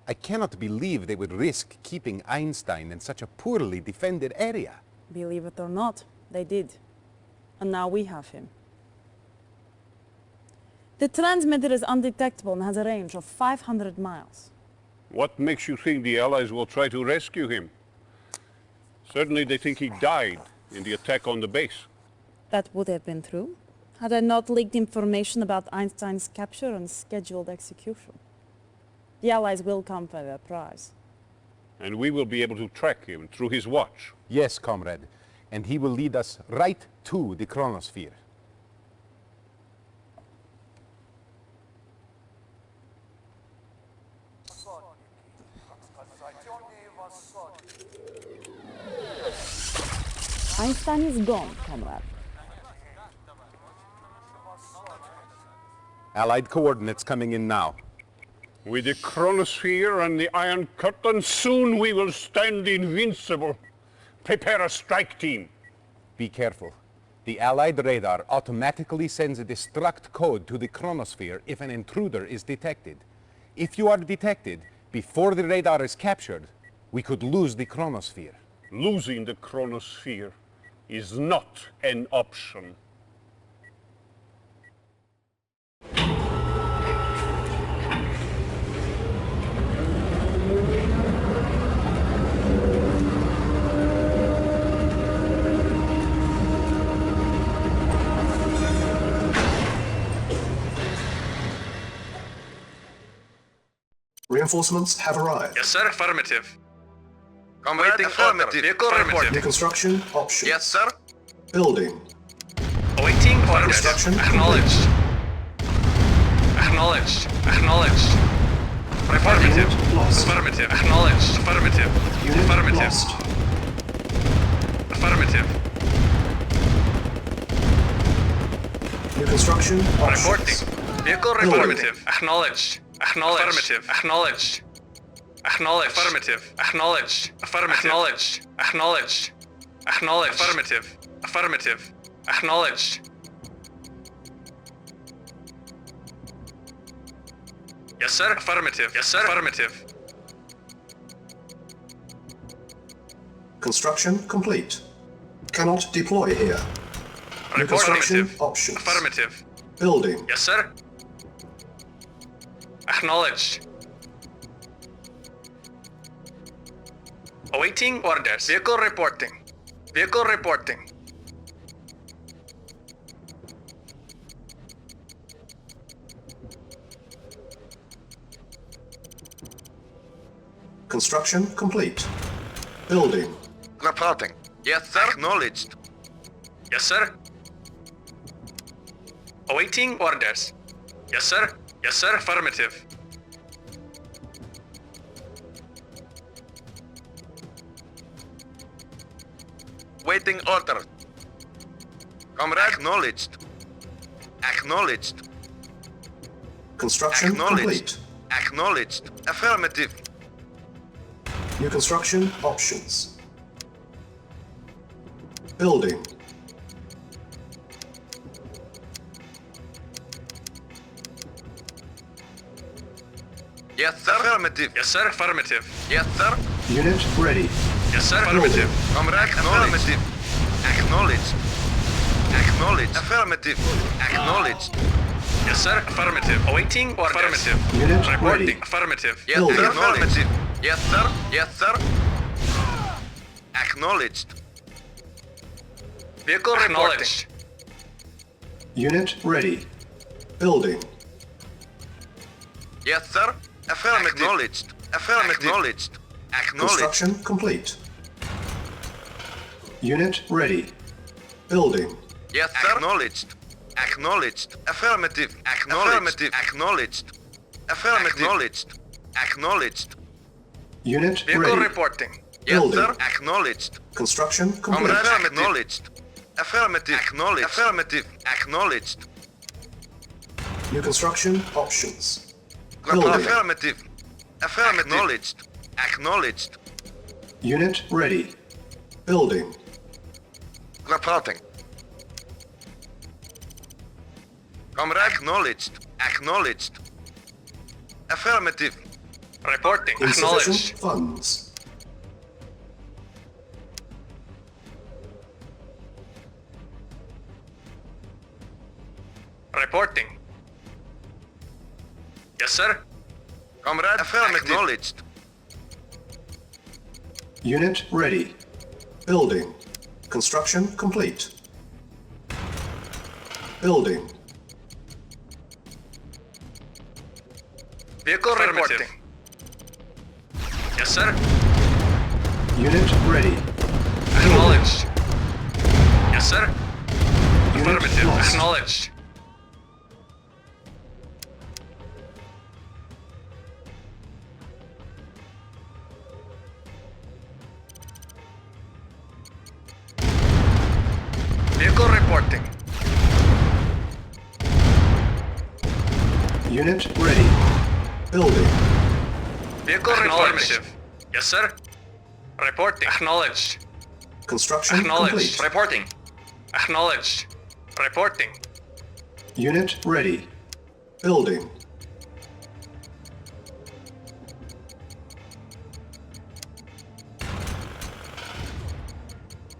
I cannot believe they would risk keeping Einstein in such a poorly defended area. Believe it or not, they did. And now we have him. The transmitter is undetectable and has a range of 500 miles. What makes you think the Allies will try to rescue him? Certainly they think he died in the attack on the base. That would have been true, had I not leaked information about Einstein's capture and scheduled execution. The Allies will come for their prize. And we will be able to track him through his watch. Yes, comrade. And he will lead us right to the Chronosphere. Einstein is gone, comrade. Allied coordinates coming in now. With the Chronosphere and the Iron Curtain, soon we will stand invincible. Prepare a strike team. Be careful. The Allied radar automatically sends a destruct code to the Chronosphere if an intruder is detected. If you are detected before the radar is captured, we could lose the Chronosphere. Losing the Chronosphere is not an option. Reinforcements have arrived. Yes, sir. Affirmative. Waiting order. Vehicle report. New construction options. Yes, sir. Building. Awaiting orders. Construction Acknowledged. Acknowledged. Acknowledged. Affirmative. Unit lost. Affirmative. Acknowledged. Affirmative. Unit Affirmative. lost. Affirmative. New construction options. Reporting. Vehicle affirmative. Acknowledged. Acknowledged. Affirmative. Acknowledged. Acknowledged. Affirmative. Acknowledged. Affirmative. Acknowledged. Acknowledged. Acknowledged. Affirmative. Affirmative. Acknowledged. Yes, sir. Affirmative. Yes, sir. Affirmative. Construction complete. Cannot deploy here. New construction Affirmative. options. Affirmative. Building. Yes, sir. Acknowledged. Awaiting orders. Vehicle reporting. Vehicle reporting. Construction complete. Building. Reporting. Yes, sir. Acknowledged. Yes, sir. Awaiting orders. Yes, sir. Yes, sir. Affirmative. Waiting order. Comrade. Acknowledged. Acknowledged. Construction complete. Acknowledged. Affirmative. New construction options. Building. Yes, sir. Affirmative. Yes, sir. Affirmative. Yes, sir. Unit ready. Yes, sir. Affirmative. Comrade. Affirmative. Acknowledged. Acknowledged. Affirmative. Acknowledged. Yes, sir. Affirmative. Awaiting orders. Affirmative. Unit Reporting. ready. Affirmative. Yes, Building. sir. Affirmative. Yes, sir. Yes, sir. Acknowledged. Vehicle acknowledged. Unit ready. Building. Yes, sir. Affirmative. Acknowledged. Affirmative. Acknowledged. Acknowledged. Construction complete. Unit ready. Building. Yes, sir. Acknowledged. Acknowledged. Affirmative. Acknowledged. Acknowledged. Affirmative. Acknowledged. Acknowledged. Unit Vehicle ready. reporting. Yes, Building. sir. Acknowledged. Construction complete. Comrade. Acknowledged. Affirmative. Acknowledged. Affirmative. Acknowledged. New construction options. Building. Affirmative. Affirmative. Acknowledged. Acknowledged. Unit ready. Building. Reporting. Comrade. Acknowledged. Acknowledged. Affirmative. Reporting. Insufficient Acknowledged. funds. Reporting. Yes, sir. Comrade. Affirmative. Acknowledged. Unit ready. Building. Construction complete. Building. Vehicle reporting. Yes, sir. Unit ready. Acknowledged. Yes, sir. Unit Affirmative. lost. Acknowledged. Vehicle reporting. Unit ready. Building. Vehicle affirmative. Yes, sir. Reporting. Acknowledged. Construction Acknowledged. complete. Reporting. Acknowledged. Reporting. Unit ready. Building.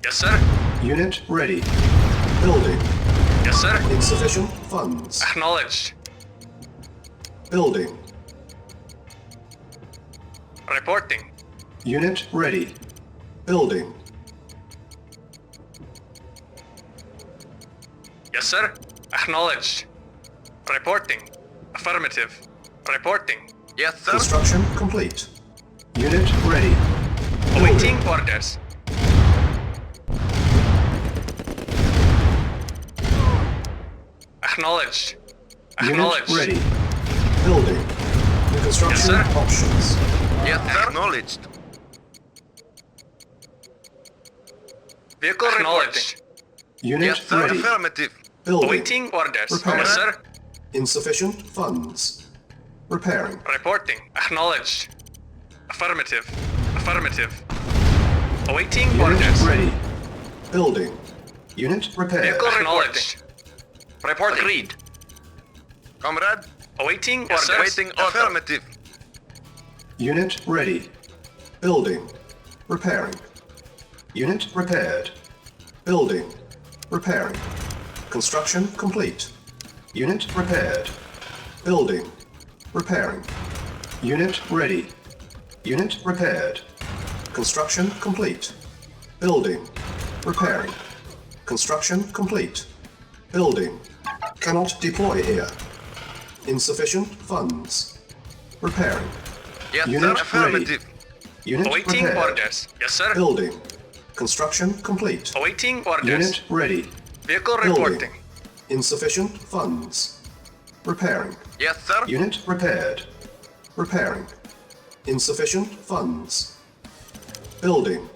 Yes, sir. Unit ready. Building. Yes, sir. Insufficient funds. Acknowledged. Building. Reporting. Unit ready. Building. Yes, sir. Acknowledged. Reporting. Affirmative. Reporting. Yes, sir. Construction complete. Unit ready. Awaiting orders. Acknowledged. Unit Acknowledged. ready. Building. New construction sir. options. Yes, sir. Acknowledged. Vehicle acknowledged. Unit ready. Affirmative. Building. Awaiting orders. Repair. Yes, sir. Insufficient funds. Repairing. Reporting. Acknowledged. Affirmative. Affirmative. Awaiting Unit orders. ready. Building. Unit repaired. Vehicle acknowledged. Report agreed. Comrade. Awaiting orders. Awaiting affirmative. Unit ready. Building. Repairing. Unit repaired. Building. Repairing. Construction complete. Unit repaired. Building. Repairing. Unit ready. Unit repaired. Construction complete. Building. Repairing. Construction complete. Building. Cannot deploy here. Insufficient funds. Repairing. Yes, Unit sir. Affirmative. Unit Awaiting repaired. orders. Yes, sir. Building. Construction complete. Awaiting orders. Unit ready. Vehicle Building. reporting. Insufficient funds. Repairing. Yes, sir. Unit repaired. Repairing. Insufficient funds. Building.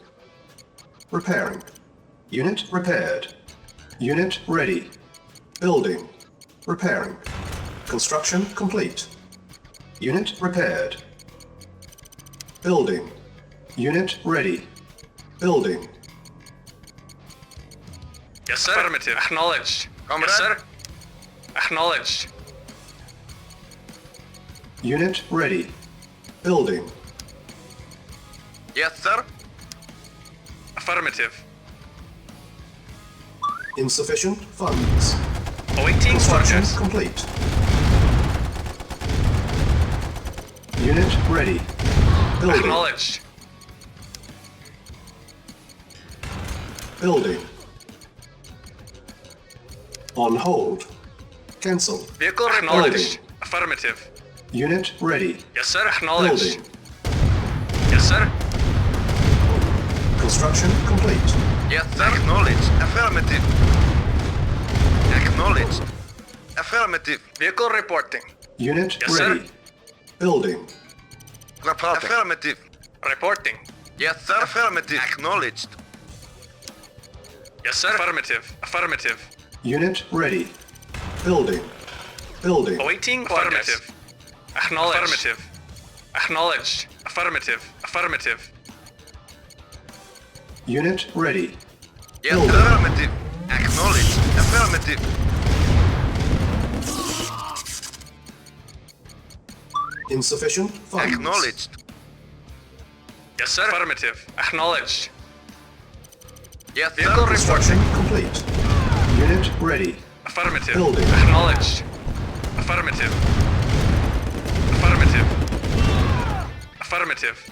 Repairing. Unit repaired. Unit ready. Building. Repairing. Construction complete. Unit repaired. Building. Unit ready. Building. Yes, sir. Affirmative. Acknowledged. Yes, sir. Acknowledged. Unit ready. Building. Yes, sir. Affirmative. Insufficient funds. Awaiting Construction orders. complete. Unit ready. Building. Acknowledged. Building. On hold. Cancel. Vehicle acknowledged. Affirmative. Unit ready. Yes, sir. Acknowledged. Building. Yes, sir. Construction complete. Yes, sir. Acknowledged. Affirmative. Acknowledged. Affirmative. Vehicle reporting. Unit Yes, sir. ready. Building. Reporting. Affirmative. Reporting. Yes, sir. Affirmative. Acknowledged. Yes, sir. Affirmative. Affirmative. Unit ready. Building. Building. Awaiting affirmative. Acknowledged. Affirmative. Acknowledged. Affirmative. Affirmative. Unit ready. Yes, Building. affirmative. Acknowledged. Affirmative. Insufficient funds. Acknowledged. Yes, sir. Affirmative. Acknowledged. Yes, sir. Vehicle Construction reporting. complete. Unit ready. Affirmative. Building. Acknowledged. Affirmative. Affirmative. Affirmative.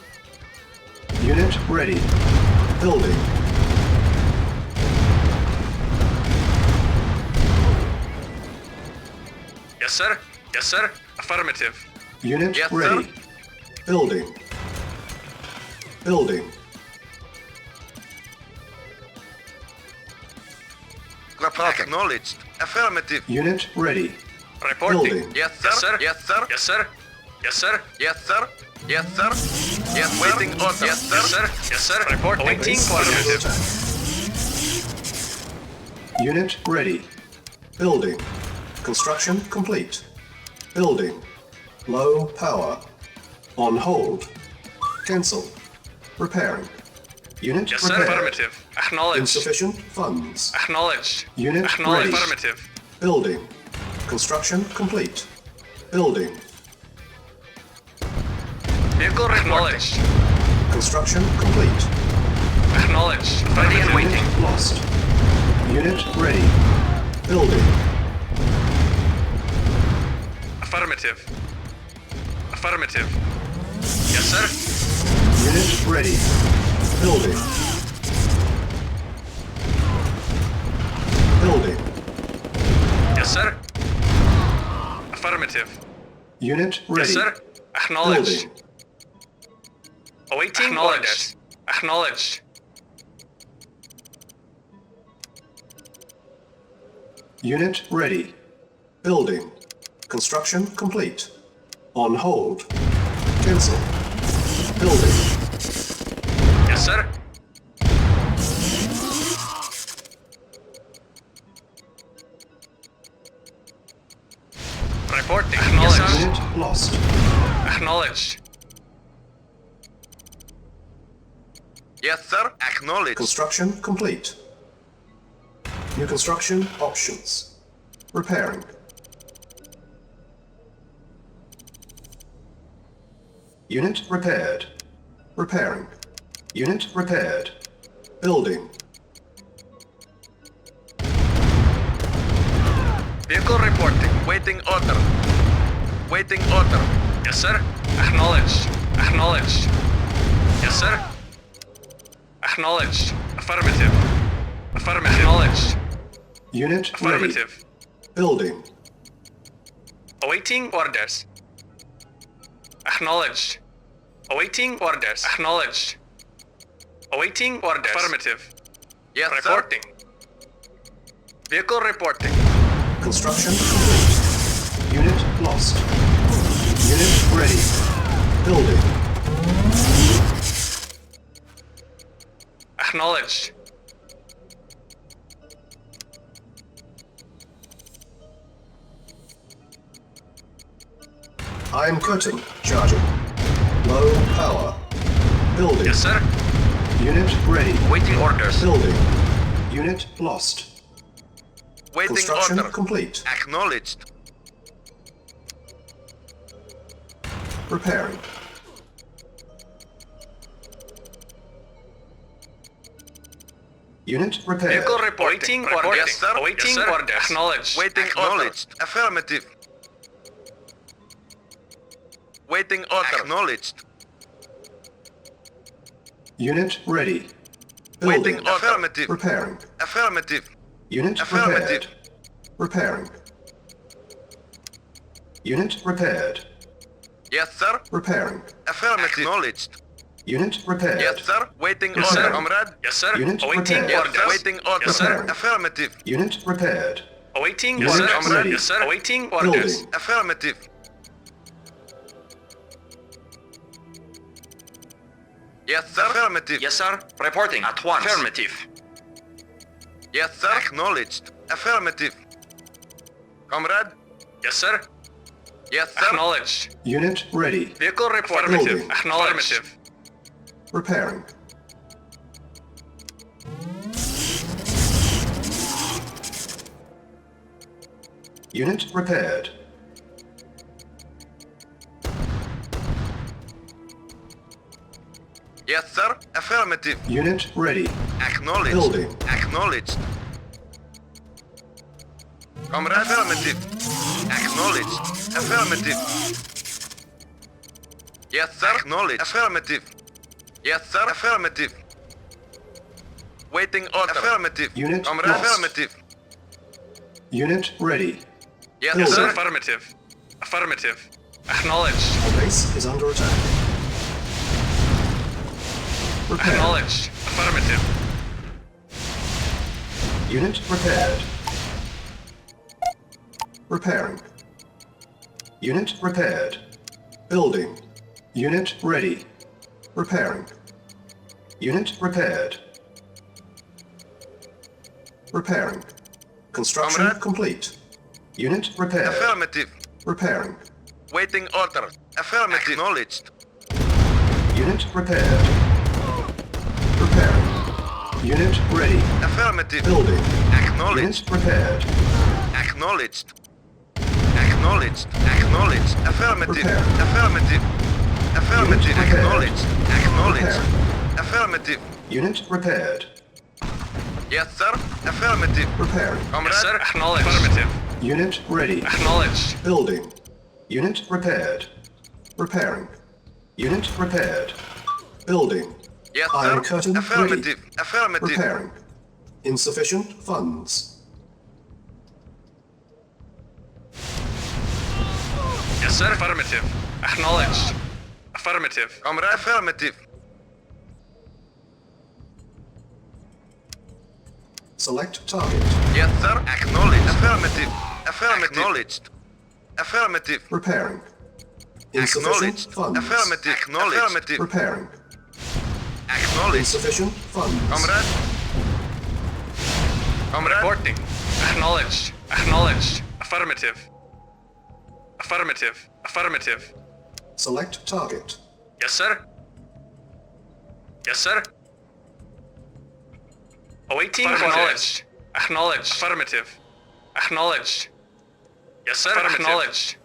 Unit ready. Building. Yes, sir. Yes, sir. Affirmative. Unit Yes, ready. sir. Building. Building. Acknowledged. Affirmative. Unit ready. Reporting. Building. Yes, sir. Yes, sir. Yes, sir. Yes, sir. Yes, sir. Yes, sir. Yes, waiting order. Yes, sir. Yes, sir. Report. Waiting for Under affirmative. attack. Unit ready. Building. Construction complete. Building. Low power. On hold. Cancel. Repairing. Unit Yes, sir. repaired. Affirmative. Acknowledged. Insufficient funds. Acknowledged. Unit Acknowledged. ready. Affirmative. Building. Construction complete. Building. Vehicle acknowledged. Construction complete. Acknowledged. Ready and waiting. Unit lost. Unit ready. Building. Affirmative. Affirmative. Yes, sir. Unit ready. Building. Building. Yes, sir. Affirmative. Unit Yes, ready. sir. Acknowledged. Building. Awaiting orders. Acknowledged. Unit ready. Building. Construction complete. On hold. Cancel. Building. Yes, sir. Reporting. Acknowledged. Yes, unit lost. Acknowledged. Yes, sir. Acknowledged. Construction complete. New construction options. Repairing. Unit repaired. Repairing. Unit repaired. Building. Vehicle reporting. Waiting order. Waiting order. Yes, sir. Acknowledged. Acknowledged. Yes, sir. Acknowledged. Affirmative. Affirmative. Acknowledged. Unit ready. Affirmative. Building. Awaiting orders. Acknowledged. Awaiting orders. Acknowledged. Awaiting orders. Affirmative. Yes, reporting. Vehicle reporting. Construction complete. Unit lost. Unit ready. Building. Acknowledged. Iron curtain charging. Low power. Building. Yes, sir. Unit ready. Waiting orders. Building. Unit lost. Waiting Construction order. complete. Acknowledged. Repairing. Unit repaired. Vehicle reporting. Order. Yes, sir. Awaiting orders. Acknowledged. Waiting acknowledged. Affirmative. Waiting order. Acknowledged. Unit ready. Building. Waiting order. Affirmative. Repairing. Affirmative. Unit Affirmative. repaired. Repairing. Unit repaired. Yes, sir. Repairing. Affirmative. Acknowledged. Unit repaired. Yes, sir. Waiting Yes, order, sir. comrade. Yes, sir. Unit Awaiting repaired. orders. Waiting order. Yes, sir. Repairing. Affirmative. Unit repaired. Awaiting Unit orders, comrade. ready. Yes, sir. Awaiting orders. Building. Affirmative. Yes, sir. Affirmative. Yes, sir. Reporting at once. Affirmative. Yes, sir. Acknowledged. Affirmative. Comrade. Yes, sir. Yes, sir. Acknowledged. Unit ready. Vehicle reporting. Building. Acknowledged. Repairing. Unit repaired. Yes, sir. Affirmative. Unit ready. Acknowledged. Building. Acknowledged. Comrade. Affirmative. Acknowledged. Affirmative. Yes, sir. Acknowledged. Affirmative. Yes, sir. Affirmative. Waiting order. Affirmative. Unit Comrade. lost. Affirmative. Unit ready. Yes, Building. sir. Affirmative. Affirmative. Acknowledged. Our base is under attack. Repair. Acknowledged. Affirmative. Unit repaired. Repairing. Unit repaired. Building. Unit ready. Repairing. Unit repaired. Repairing. Construction Comrade. complete. Unit repaired. Affirmative. Repairing. Waiting order. Affirmative. Acknowledged. Unit repaired. Repairing. Unit ready. Affirmative. Building. Acknowledged. Unit repaired. Acknowledged. Acknowledged. Acknowledged. Affirmative. Repair. Affirmative. Affirmative. Unit repaired. Acknowledged. Acknowledged. Repair. Affirmative. Unit repaired. Yes, sir. Affirmative. Repairing. Comrade. Yes, sir. Acknowledged. Affirmative. Unit ready. Acknowledged. Building. Unit repaired. Repairing. Unit repaired. Building. Yes, Iron sir. curtain Affirmative. ready. Affirmative. Repairing. Insufficient funds. Yes, sir. Affirmative. Acknowledged. Affirmative. Comrade. Affirmative. Select target. Yes, sir. Acknowledged. Affirmative. Affirmative. Acknowledged. Affirmative. Repairing. Insufficient Acknowledged. funds. Affirmative. Acknowledged. Affirmative. Repairing. Acknowledged. Insufficient funds. Comrade. Comrade. Reporting. Acknowledged. Acknowledged. Affirmative. Affirmative. Affirmative. Select target. Yes, sir. Yes, sir. Awaiting acknowledged. Acknowledged. Affirmative. Acknowledged. Yes, sir. Acknowledged.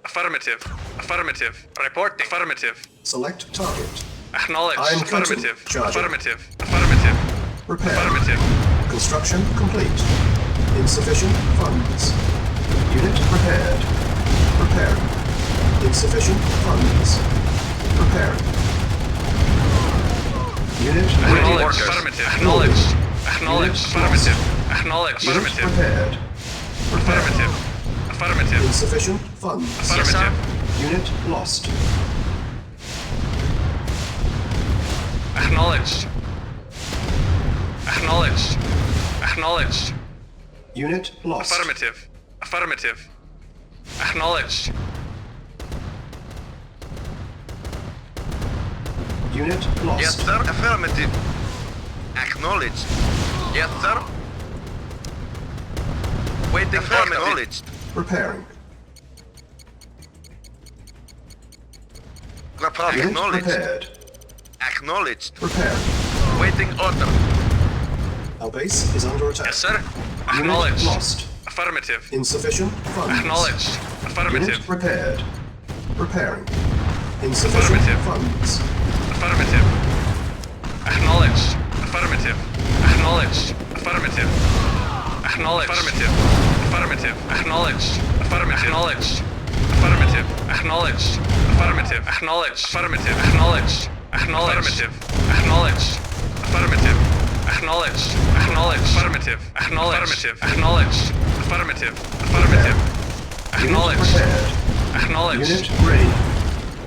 Affirmative. Affirmative. Reporting. Affirmative. Select target. Acknowledged. Iron curtain Affirmative. charging. Affirmative. Affirmative. Repair. Affirmative. Construction complete. Insufficient funds. Unit repaired. Repairing. Insufficient funds. Repairing. Unit ready. Acknowledged. Affirmative. Acknowledged. Acknowledged. Affirmative. Acknowledged. Unit Affirmative. repaired. Repairing. Affirmative. Affirmative. Insufficient funds. Affirmative. Unit lost. Acknowledged. Acknowledged. Acknowledged. Unit lost. Affirmative. Affirmative. Acknowledged. Unit lost. Yes, sir. Affirmative. Acknowledged. Yes, sir. Waiting. Acknowledged. Repairing. Unit Acknowledged. repaired. Acknowledged. Repairing. Waiting order. Our base is under attack. Yes, sir. Unit Acknowledged. lost. Affirmative. Insufficient funds. Acknowledged. Unit Affirmative. repaired. Repairing. Insufficient Affirmative. funds. Affirmative. Acknowledged. Affirmative. Acknowledged. Affirmative. Acknowledged. Affirmative. Affirmative. Acknowledged. Affirmative. Acknowledged. Affirmative. Acknowledged. Affirmative. Acknowledged. Affirmative. Acknowledged. Acknowledged. Acknowledged. Affirmative. Acknowledged. Acknowledged. Affirmative. Acknowledged. Acknowledged. Affirmative. Affirmative. Unit Acknowledged. repaired. Acknowledged. Unit ready.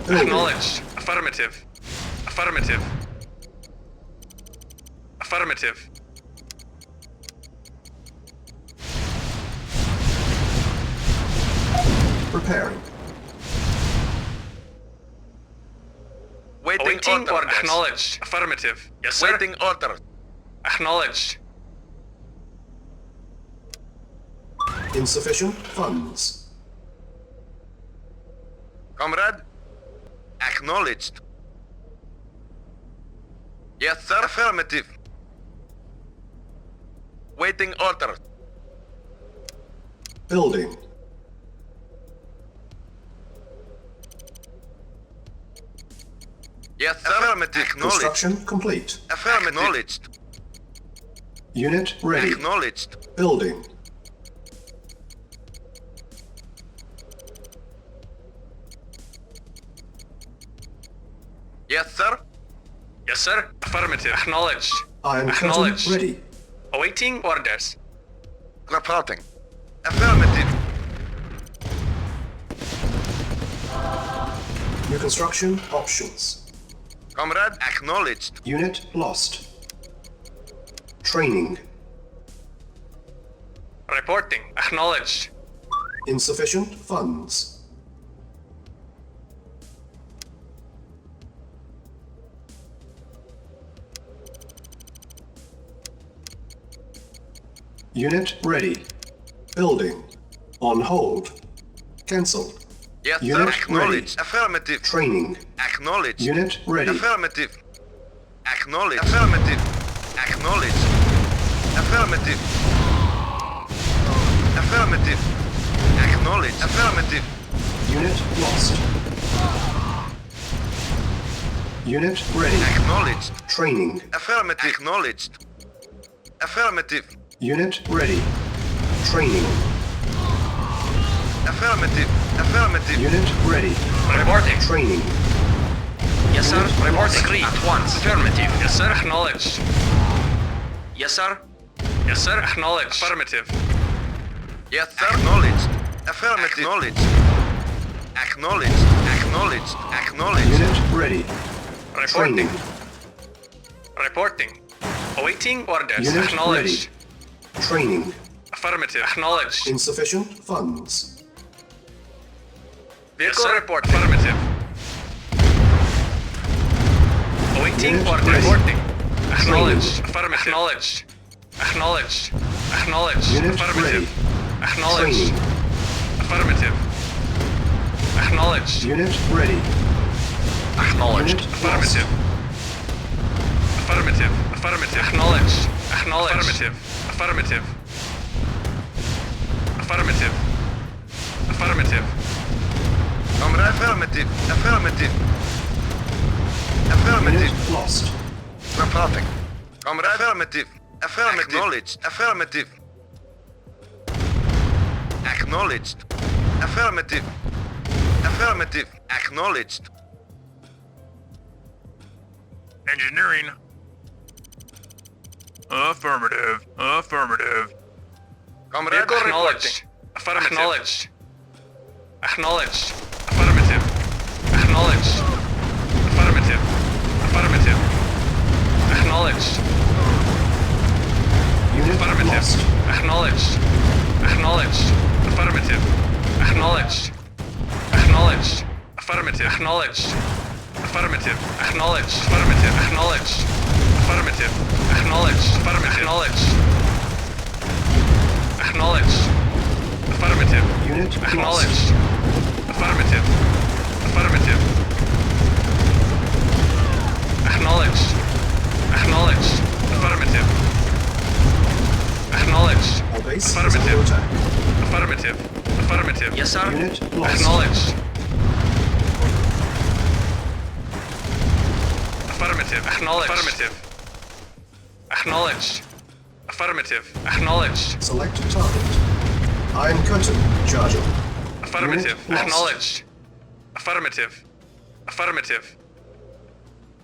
Building. Acknowledged. Affirmative. Affirmative. Affirmative. Repairing. Waiting order. Acknowledged. Affirmative. Yes, sir. Waiting order. Acknowledged. Insufficient funds. Comrade. Acknowledged. Yes, sir. Affirmative. Waiting order. Building. Yes, sir. Affirmative. Acknowledged. Construction complete. Affirmative. Acknowledged. Unit ready. Acknowledged. Building. Yes, sir. Yes, sir. Affirmative. Acknowledged. Iron curtain Acknowledged. ready. Awaiting orders. Reporting. Affirmative. New construction options. Comrade, acknowledged. Unit lost. Training. Reporting. Acknowledged. Insufficient funds. Unit ready. Building. On hold. Cancelled. Yes, Unit sir. Acknowledged. Affirmative. Training. Acknowledged. Unit ready. Affirmative. Acknowledged. Affirmative. Acknowledged. Affirmative. Affirmative. Acknowledged. Affirmative. Unit lost. Unit ready. Acknowledged. Training. Affirmative. Acknowledged. Affirmative. Unit ready. Training. Affirmative. Affirmative. Unit ready. Reporting. Training. Yes, sir. Unit Reporting. lost. Agreed. At once. Affirmative. Yes, sir. Acknowledged. Yes, sir. Yes, sir. Acknowledged. Affirmative. Yes, sir. Acknowledged. Affirmative. Acknowledged. Acknowledged. Acknowledged. Acknowledged. Unit ready. Reporting. Training. Reporting. Awaiting orders. Unit Acknowledged. ready. Training. Affirmative. Acknowledged. Insufficient funds. Vehicle report. Affirmative. Awaiting Unit order. ready. Reporting. Acknowledged. Training. Affirmative. Acknowledged. Acknowledged. Acknowledged. Unit Affirmative. ready. Acknowledged. Training. Affirmative. Acknowledged. Unit ready. Acknowledged. Unit Affirmative. Affirmative. Affirmative. Acknowledged. Acknowledged. Affirmative. Affirmative. Affirmative. Affirmative. Comrade. Affirmative. Affirmative. Affirmative. Unit lost. Reporting. Comrade. Affirmative. Affirmative. Acknowledged. Affirmative. Acknowledged. Affirmative. Affirmative. Acknowledged. Engineering. Affirmative. Affirmative. Comrade. Acknowledged. Affirmative. Acknowledged. Acknowledged. Affirmative. Acknowledged. Affirmative. Affirmative. Acknowledged. Unit Affirmative. lost. Acknowledged. Acknowledged. Affirmative. Acknowledged. Acknowledged. Affirmative. Acknowledged. Affirmative. Acknowledged. Affirmative. Acknowledged. Affirmative. Acknowledged. Affirmative. Acknowledged. Acknowledged. Affirmative. Unit lost. Acknowledged. Affirmative. Affirmative. Acknowledged. Acknowledged. Affirmative. Acknowledged. Our base is Affirmative. under attack. Affirmative. Affirmative. Yes, sir. Unit lost. Acknowledged. Affirmative. Acknowledged. Affirmative. Acknowledged. Affirmative. Acknowledged. Select target. Iron curtain charging. Affirmative. Unit lost. Acknowledged. Affirmative. Affirmative.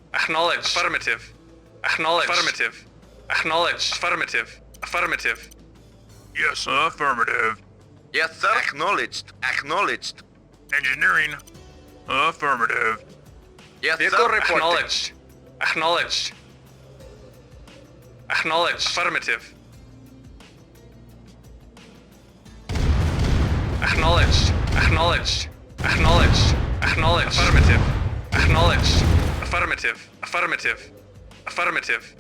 Acknowledged. Affirmative. Acknowledged. Affirmative. Acknowledged. Affirmative. Affirmative. Yes, affirmative. Yes, sir. Acknowledged. Acknowledged. Engineering. Affirmative. Yes, Vehicle sir. reporting. Acknowledged. Acknowledged. Acknowledged. Affirmative. Acknowledged. Acknowledged. Acknowledged. Acknowledged. Affirmative. Acknowledged. Affirmative. Affirmative. Affirmative.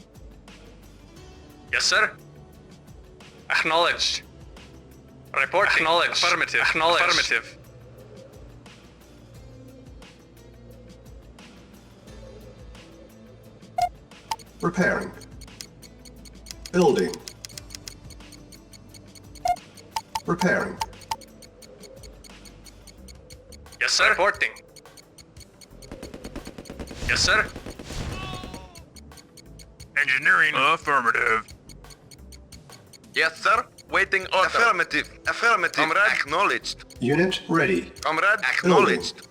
Yes, sir. Acknowledged. Reporting. Acknowledged. Affirmative. Acknowledged. Affirmative. Repairing. Building. Repairing. Yes, sir. Reporting. Yes, sir. Engineering. Affirmative. Yes, sir. Waiting order. Affirmative. Affirmative. Comrade. Acknowledged. Unit ready. Comrade. Acknowledged.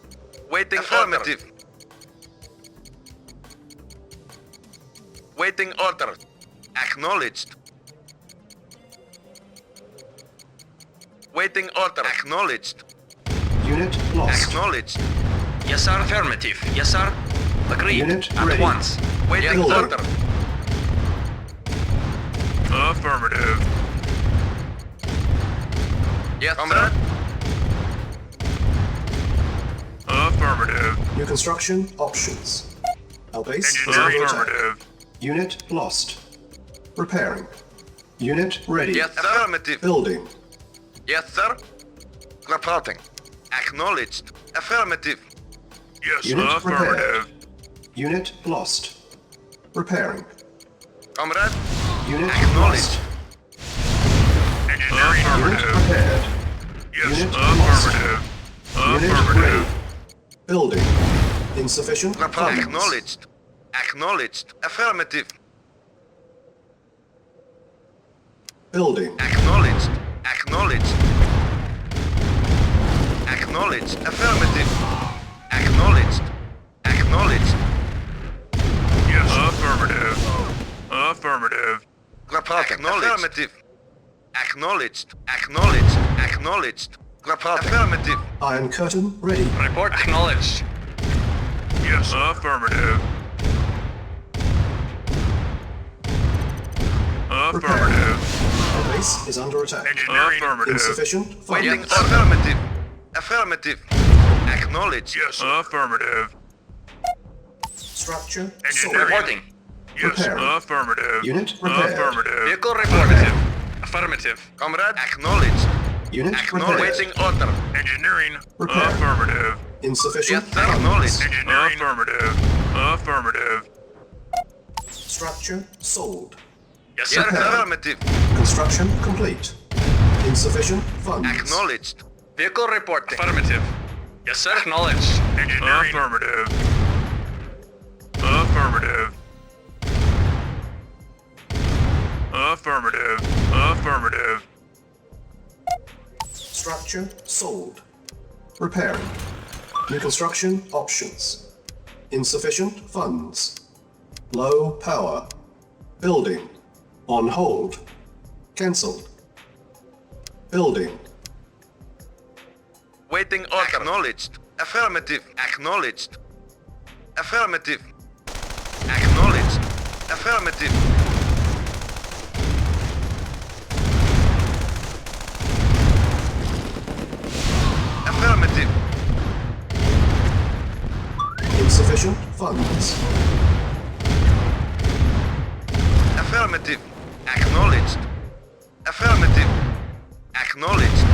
Waiting affirmative. Waiting order. Acknowledged. Waiting order. Acknowledged. Unit lost. Acknowledged. Yes, sir. Affirmative. Yes, sir. Agreed. Unit At ready. once. Waiting Building. order. Affirmative. Yes, comrade. Affirmative. New construction options. Our base is Engineering. under attack. Affirmative. Unit lost. Repairing. Unit ready. Yes, sir. Affirmative. Building. Yes, sir. Reporting. Acknowledged. Affirmative. Yes, Unit affirmative. Unit lost. Repairing. Comrade. Unit Acknowledged. lost. Engineering. Unit Affirmative. prepared. Yes, Unit affirmative. Unit Affirmative. ready. Building. Insufficient Reporting. funds. Acknowledged. Acknowledged. Affirmative. Building. Acknowledged. Acknowledged. Acknowledged. Affirmative. Acknowledged. Acknowledged. Yes, affirmative. Affirmative. Reporting. Affirmative. Acknowledged. Acknowledged. Acknowledged. Reporting. Affirmative. Iron curtain ready. Report acknowledged. Yes, affirmative. Affirmative. Our base is under attack. Engineering. Affirmative. Insufficient Waiting. funds. Affirmative. Affirmative. Acknowledged. Yes, affirmative. Structure Engineering. sold. Reporting. Yes, Repairing. affirmative. Unit repaired. Affirmative. Vehicle reported. Affirmative. Comrade. Acknowledged. Unit Acknowledged. repaired. Waiting order. Engineering. Repair. Affirmative. Insufficient Yes, sir. Acknowledged. Engineering. Affirmative. Affirmative. Structure sold. Yes, Yes, sir. affirmative. Construction complete. Insufficient funds. Acknowledged. Vehicle reporting. Affirmative. Yes, sir. Acknowledged. Engineering. Affirmative. Affirmative. Affirmative. Affirmative. Structure sold. Repairing. New construction options. Insufficient funds. Low power. Building. On hold. Cancelled. Building. Waiting order. Acknowledged. Affirmative. Acknowledged. Affirmative. Acknowledged. Affirmative. Affirmative. Insufficient funds. Affirmative. Acknowledged. Affirmative. Acknowledged.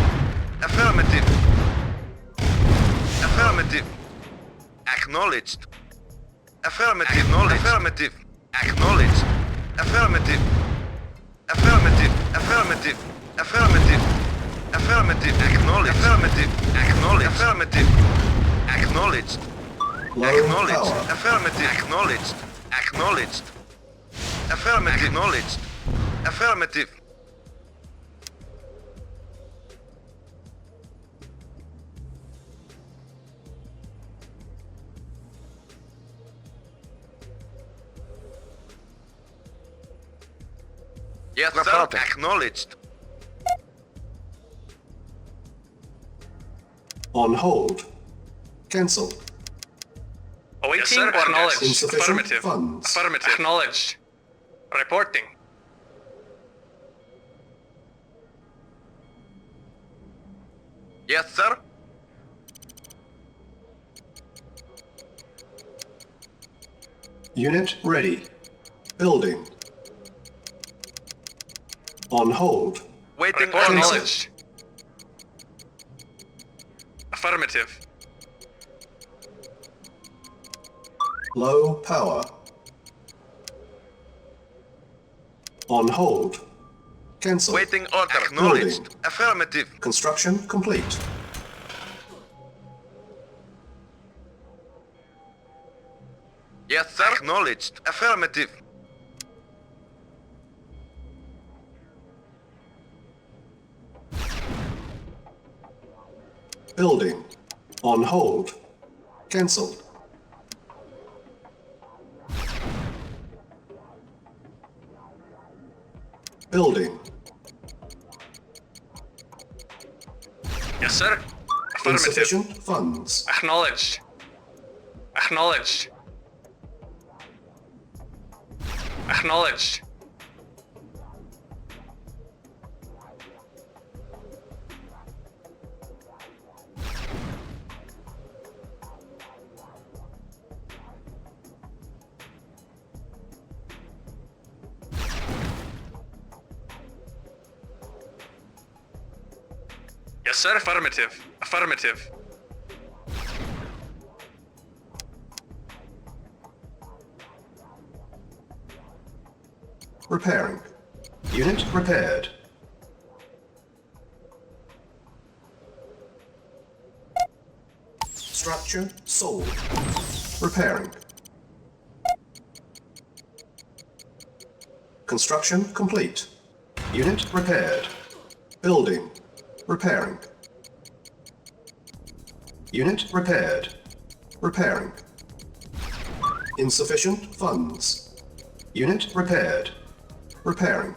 Affirmative. Affirmative. Acknowledged. Affirmative. Affirmative. Acknowledged. Affirmative. Affirmative. Affirmative. Affirmative. Affirmative. Acknowledged. Affirmative. Acknowledged. Affirmative. Acknowledged. Low Acknowledged. power. Affirmative. Acknowledged. Acknowledged. Affirmative. Acknowledged. Affirmative. Yes, sir. Acknowledged. On hold. Cancelled. Awaiting Yes, sir. orders. Acknowledged. Insufficient Affirmative. funds. Affirmative. Acknowledged. Reporting. Yes, sir. Unit ready. Building. On hold. Waiting Report orders. acknowledged. Affirmative. Low power. On hold. Cancelled. Waiting order. Acknowledged. Affirmative. Construction complete. Yes, sir. Acknowledged. Affirmative. Building. On hold. Cancelled. Building. Yes, sir. Affirmative. Insufficient funds. Acknowledged. Acknowledged. Acknowledged. Yes, sir. Affirmative. Affirmative. Repairing. Unit repaired. Structure sold. Repairing. Construction complete. Unit repaired. Building. Repairing. Unit repaired. Repairing. Insufficient funds. Unit repaired. Repairing.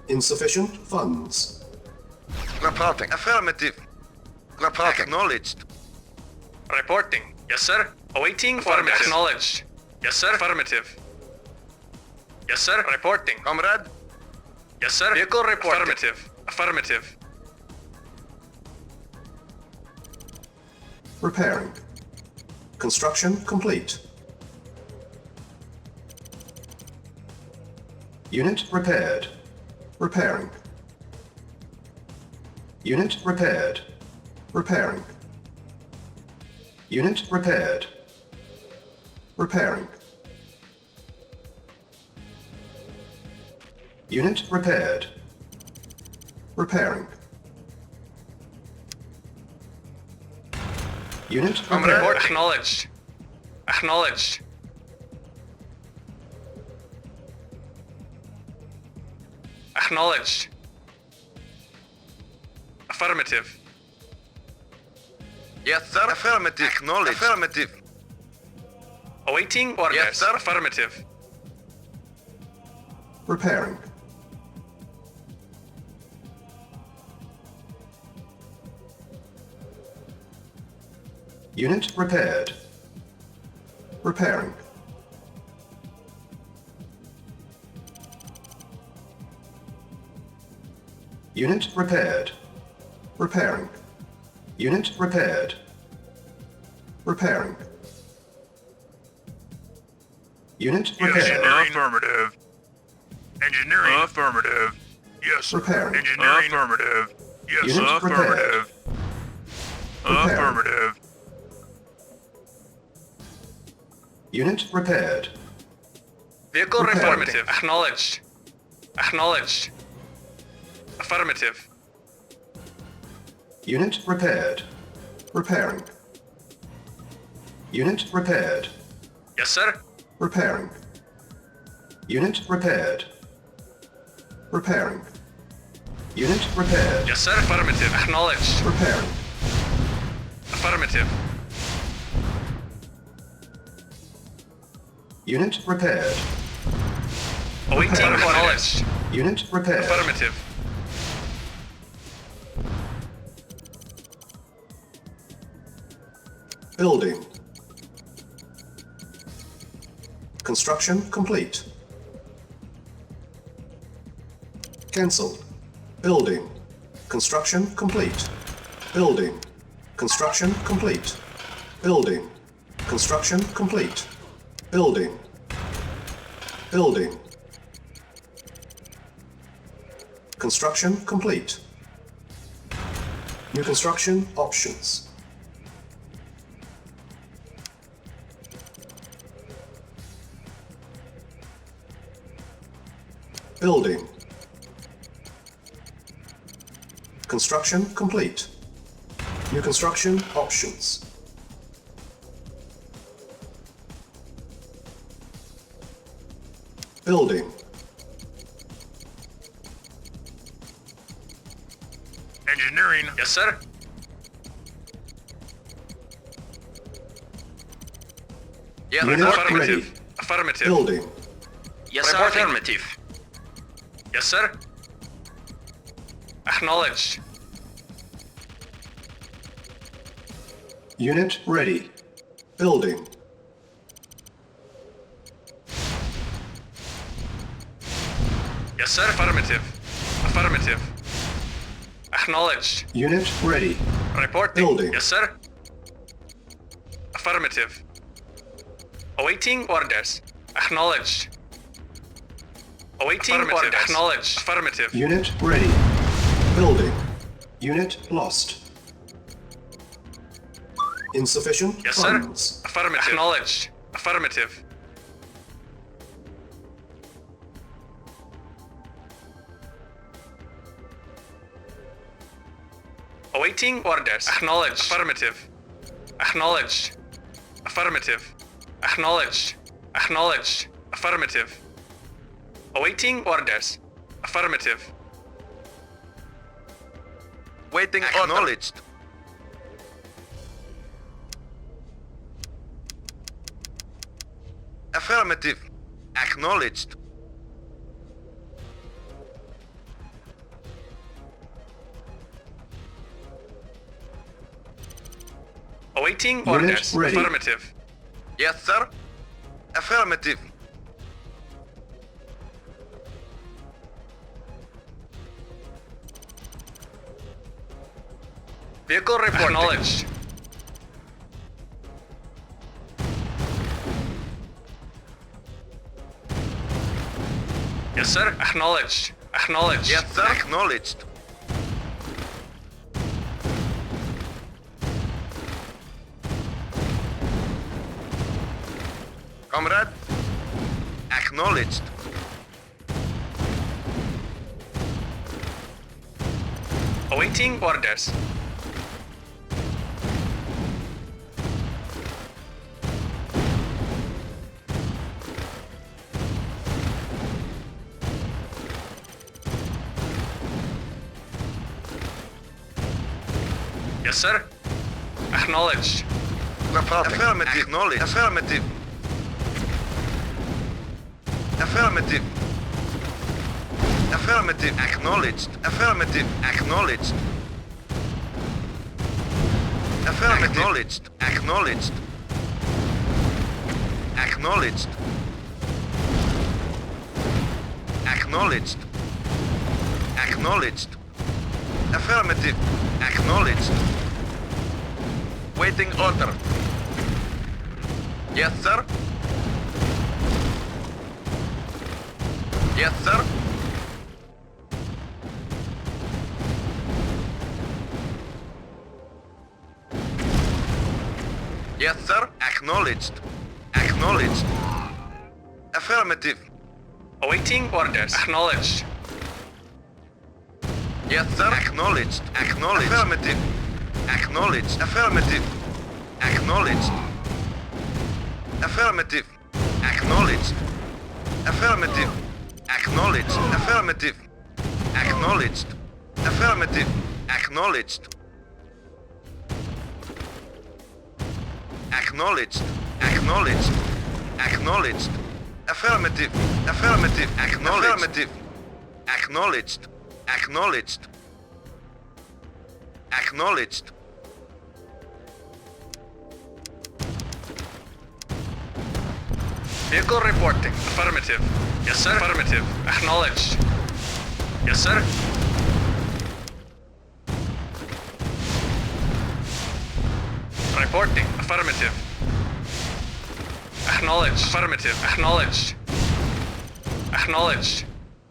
Insufficient funds. Reporting. Affirmative. Reporting. Acknowledged. Reporting. Yes, sir. Awaiting. Affirmative. Acknowledged. Yes, sir. Affirmative. Yes, sir. Reporting. Comrade. Yes, sir. Vehicle reporting. Affirmative. Affirmative. Repairing. Construction complete. Unit repaired. Repairing. Unit repaired. Repairing. Unit repaired. Repairing. Unit repaired. Repairing. Unit Comrade. repaired. Acknowledged. Acknowledged. Acknowledged. Affirmative. Yes, sir. Affirmative. Acknowledged. Affirmative. Awaiting orders. Yes, sir. Affirmative. Repairing. Unit repaired. Repairing. Unit repaired. Repairing. Unit repaired. Repairing. Unit repaired. Yes, affirmative. Engineering. Affirmative. Yes, sir. Repairing. Engineering. Affirmative. Yes, Unit affirmative. Repairing. Affirmative. Unit repaired. Vehicle Repairing. affirmative. Acknowledged. Acknowledged. Affirmative. Unit repaired. Repairing. Unit repaired. Yes, sir. Repairing. Unit repaired. Repairing. Unit repaired. Yes, sir. Affirmative. Acknowledged. Repairing. Affirmative. Unit repaired. Awaiting Repairing. acknowledged. Unit repaired. Affirmative. Building. Construction complete. Cancelled. Building. Construction complete. Building. Construction complete. Building. Construction complete. Building. Building. Construction complete. New construction options. Building. Construction complete. New construction options. Building. Engineering. Yes, sir. Yes, Unit sir. Affirmative. ready. Affirmative. Building. Yes, sir. Reporting. Affirmative. Yes, sir. Acknowledged. Unit ready. Building. Yes, sir. Affirmative. Affirmative. Acknowledged. Unit ready. Reporting. Building. Yes, sir. Affirmative. Awaiting orders. Acknowledged. Awaiting orders. Acknowledged. Affirmative. Unit ready. Building. Unit lost. Insufficient Yes, sir. funds. Affirmative. Acknowledged. Affirmative. Awaiting orders. Acknowledged. Affirmative. Acknowledged. Affirmative. Acknowledged. Acknowledged. Affirmative. Awaiting orders. Affirmative. Waiting order. Acknowledged. Affirmative. Acknowledged. Awaiting Unit orders. ready. Affirmative. Yes, sir. Affirmative. Vehicle reporting. Acknowledged. Yes, sir. Acknowledged. Acknowledged. Yes, sir. Acknowledged. Comrade. Acknowledged. Awaiting orders. Yes, sir. Acknowledged. Affirmative. Acknowledged. Affirmative. Affirmative. Affirmative. Acknowledged. Affirmative. Acknowledged. Affirmative. Acknowledged. Acknowledged. Acknowledged. Acknowledged. Acknowledged. Affirmative. Acknowledged. Waiting order. Yes, sir. Yes, sir. Yes, sir. Acknowledged. Acknowledged. Affirmative. Awaiting orders. Acknowledged. Yes, sir. Acknowledged. Acknowledged. Affirmative. Acknowledged. Affirmative. Acknowledged. Affirmative. Acknowledged. Affirmative. Acknowledged. Affirmative. Acknowledged. Affirmative. Acknowledged. Acknowledged. Acknowledged. Acknowledged. Affirmative. Affirmative. Acknowledged. Acknowledged. Acknowledged. Acknowledged. Vehicle reporting. Affirmative. Yes, sir. Affirmative. Acknowledged. Yes, sir. Reporting. Affirmative. Acknowledged. Affirmative. Acknowledged. Acknowledged.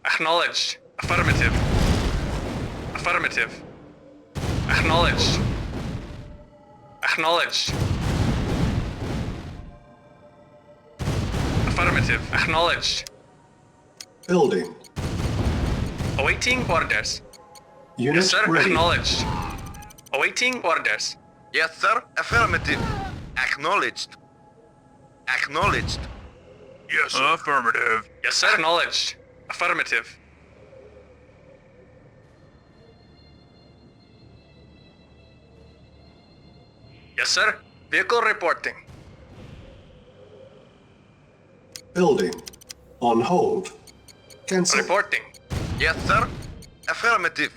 Acknowledged. Affirmative. Affirmative. Acknowledged. Acknowledged. Affirmative. Acknowledged. Building. Awaiting orders. Unit Yes, sir. ready. Acknowledged. Awaiting orders. Yes, sir. Affirmative. Acknowledged. Acknowledged. Yes, sir. Affirmative. Yes, sir. Acknowledged. Affirmative. Yes, sir. Vehicle reporting. Building. On hold. Cancel. Reporting. Yes, sir. Affirmative.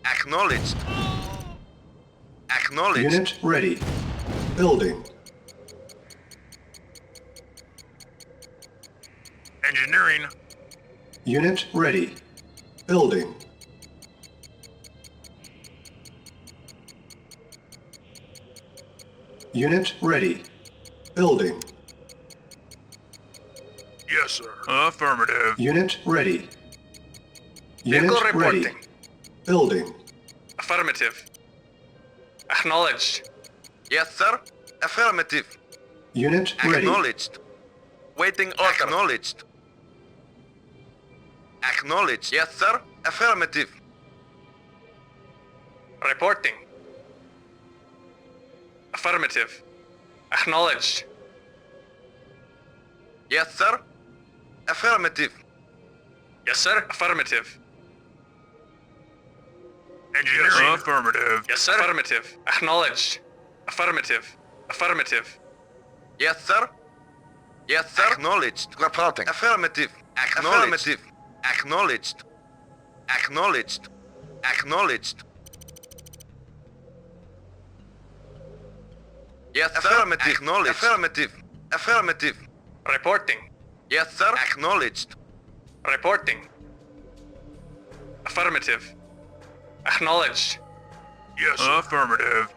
Acknowledged. Acknowledged. Unit ready. Building. Engineering. Unit ready. Building. Unit ready. Building. Yes, sir. Affirmative. Unit ready. Unit Vehicle ready. reporting. Building. Affirmative. Acknowledged. Yes, sir. Affirmative. Unit ready. Acknowledged. Waiting order. Acknowledged. Acknowledged. Yes, sir. Affirmative. Reporting. Affirmative. Acknowledged. Yes, sir. Affirmative. Yes, sir. Affirmative. Engineering. Affirmative. Yes, sir. Affirmative. Acknowledged. Affirmative. Affirmative. Yes, sir. Yes, sir. Acknowledged. Reporting. Affirmative. Acknowledged. Acknowledged. Acknowledged. Acknowledged. Yes, sir. Affirmative. Acknowledged. Affirmative. Affirmative. Reporting. Yes, sir. Acknowledged. Reporting. Affirmative. Acknowledged. Yes, sir. Affirmative.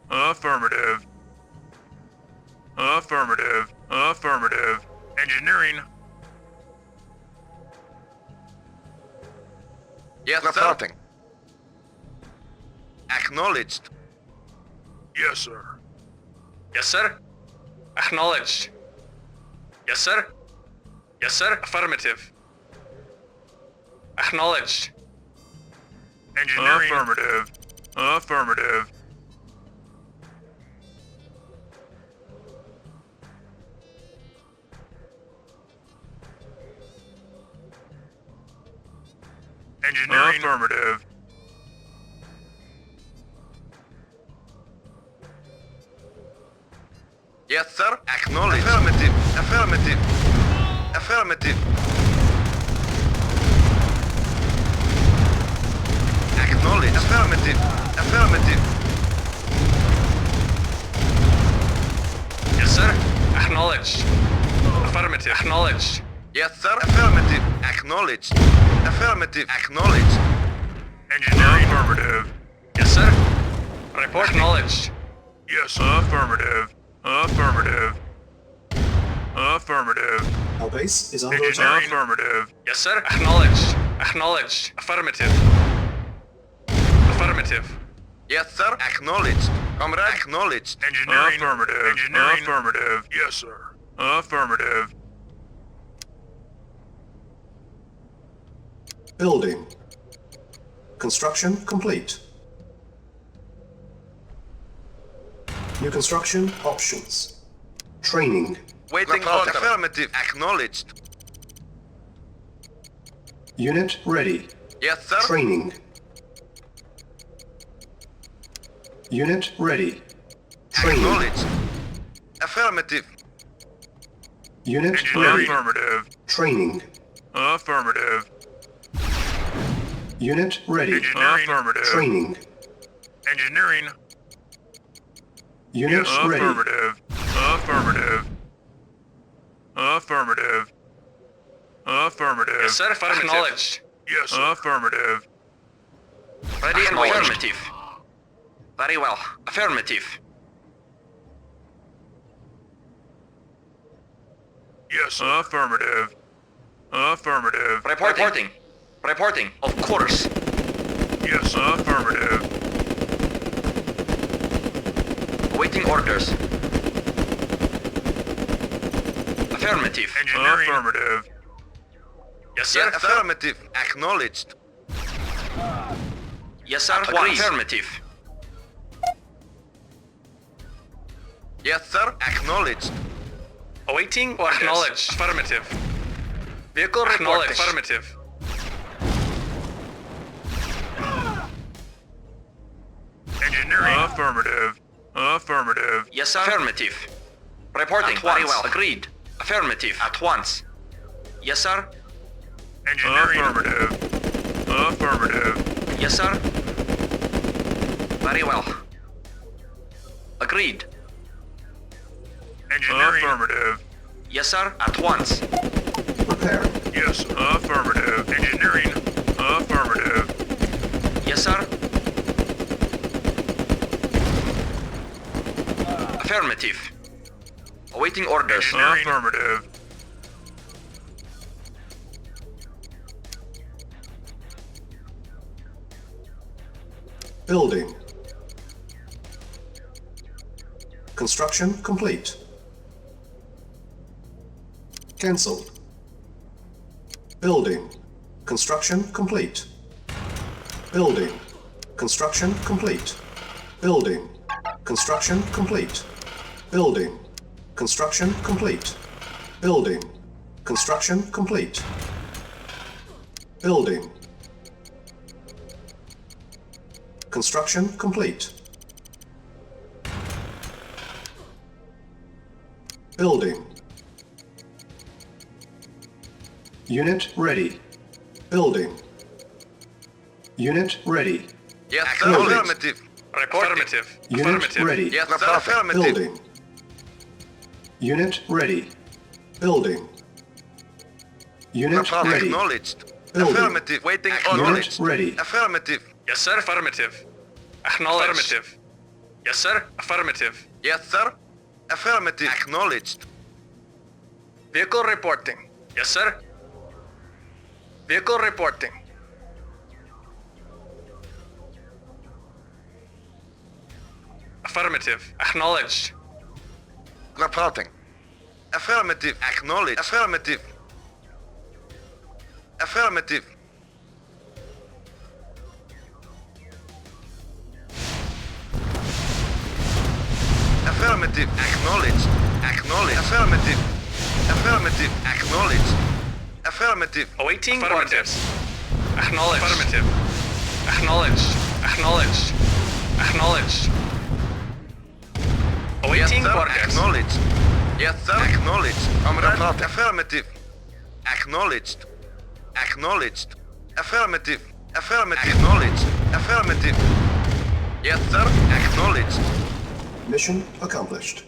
Affirmative. Affirmative. Affirmative. Engineering. Yes, reporting. Sir. Acknowledged. Yes, sir. Yes, sir. Acknowledged. Yes, sir. Yes, sir. Affirmative. Acknowledged. Engineering. Affirmative. Affirmative. Engineering. Affirmative. Yes, sir. Acknowledged. Affirmative. Affirmative. Affirmative. Acknowledged. Affirmative. Affirmative. Yes, sir. Acknowledged. Affirmative. Acknowledged. Yes, sir. Affirmative. Acknowledged. Affirmative. Acknowledged. Engineering. Affirmative. Yes, sir. Report acknowledged. Yes, sir. Affirmative. Affirmative. Affirmative. Our base is under Engineering. attack. Affirmative. Yes, sir. Acknowledged. Acknowledged. Affirmative. Affirmative. Yes, sir. Acknowledged. Comrade. Acknowledged. Engineering. Affirmative. Engineering. Affirmative. Yes, sir. Affirmative. Building. Construction complete. New construction options. Training. Waiting order. Affirmative. Acknowledged. Unit ready. Yes, sir. Training. Unit ready. Training. Acknowledged. Affirmative. Unit Engineering. ready. Affirmative. Training. Affirmative. Unit ready. Engineering. Affirmative. Training. Engineering. Unit Yes, ready. affirmative. Affirmative. Affirmative. Affirmative. Yes, sir. Acknowledged. Yes, sir. Affirmative. Ready and Acknowledged. affirmative. Very well. Affirmative. Yes, sir. Affirmative. Affirmative. Reporting. Reporting. Of course. Yes, sir. Affirmative. Waiting orders. Affirmative. Engineering. Affirmative. Yes, sir. Yes, affirmative. Acknowledged. Yes, sir. Agree. Affirmative. Yes, sir. Acknowledged. Awaiting orders. Acknowledged. Affirmative. Vehicle reporting. Affirmative. Engineering. Affirmative. Affirmative. Yes, sir. Affirmative. Reporting. Very well. Agreed. Affirmative. At once. Yes, sir. Engineering. Affirmative. Affirmative. Yes, sir. Very well. Agreed. Engineering. Affirmative. Yes, sir. At once. Prepare. Yes. Affirmative. Engineering. Affirmative. Yes, sir. Affirmative. Awaiting orders. Engineering. Affirmative. Building. Construction complete. Cancelled. Building. Construction complete. Building. Construction complete. Building. Construction complete. Building. Construction complete. Building. Construction complete. Building. Construction complete. Building. Unit ready. Building. Unit ready. Yes, sir. Acknowledged. Affirmative. Reporting. Affirmative. Unit Affirmative. ready. Yes, sir. Affirmative. Building. Unit ready. Building. Unit ready. Acknowledged. Building. Affirmative. Waiting Unit orders. ready. Affirmative. Yes, sir. Affirmative. Acknowledged. Affirmative. Yes, sir. Affirmative. Yes, sir. Affirmative. Acknowledged. Vehicle reporting. Yes, sir. Vehicle reporting. Affirmative. Acknowledged. Reporting. Affirmative. Acknowledged. Affirmative. Affirmative. Affirmative. Acknowledged. Acknowledged. Affirmative. Affirmative. Acknowledged. Affirmative. Awaiting orders. Acknowledged. Affirmative. Acknowledged. Acknowledged. Acknowledged. Awaiting Yes, sir. orders. Acknowledged. Yes, sir. Acknowledged. Comrade. Affirmative. Acknowledged. Acknowledged. Affirmative. Affirmative. Acknowledged. Affirmative. Yes, sir. Acknowledged. Mission accomplished.